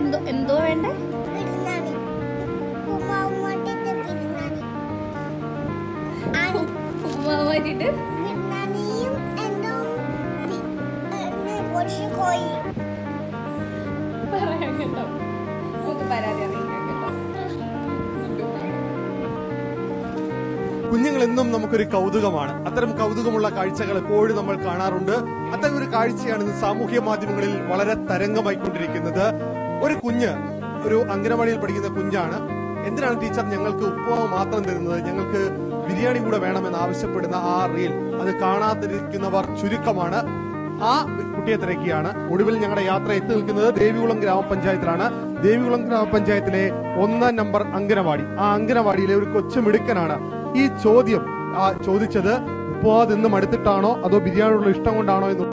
എന്തോ വേണ്ടേ? ഉമ്മാവാറ്റിട്ട് പറയാൻ കേട്ടോ, നമുക്ക് പരാതി അറിയിക്കാം കേട്ടോ. കുഞ്ഞുങ്ങൾ എന്നും നമുക്കൊരു കൗതുകമാണ്. അത്തരം കൗതുകമുള്ള കാഴ്ചകൾ എപ്പോഴും നമ്മൾ കാണാറുണ്ട്. അത്തരം ഒരു കാഴ്ചയാണ് ഇന്ന് സാമൂഹ്യ മാധ്യമങ്ങളിൽ വളരെ തരംഗമായിക്കൊണ്ടിരിക്കുന്നത്. ഒരു കുഞ്ഞ്, ഒരു അംഗനവാടിയിൽ പഠിക്കുന്ന കുഞ്ഞാണ്, എന്തിനാണ് ടീച്ചർ ഞങ്ങൾക്ക് ഉപ്പുമാവ് മാത്രം തരുന്നത്, ഞങ്ങൾക്ക് ബിരിയാണി കൂടെ വേണമെന്ന് ആവശ്യപ്പെടുന്ന ആ റീൽ അത് കാണാതിരിക്കുന്നവർ ചുരുക്കമാണ്. ആ കുട്ടിയെ തിരക്കിയാണ് ഒടുവിൽ ഞങ്ങളുടെ യാത്ര എത്തി നിൽക്കുന്നത് ദേവികുളം ഗ്രാമപഞ്ചായത്തിലാണ്. ദേവികുളം ഗ്രാമപഞ്ചായത്തിലെ 1-ാം നമ്പർ അംഗനവാടി. ആ അംഗനവാടിയിലെ ഒരു കൊച്ചു മിടുക്കനാണ് ഈ ചോദ്യം ചോദിച്ചത്. ഉപ്പുമാവ് നിന്ന് മടുത്തിട്ടാണോ അതോ ബിരിയാണിയോടുള്ള ഇഷ്ടം കൊണ്ടാണോ എന്ന്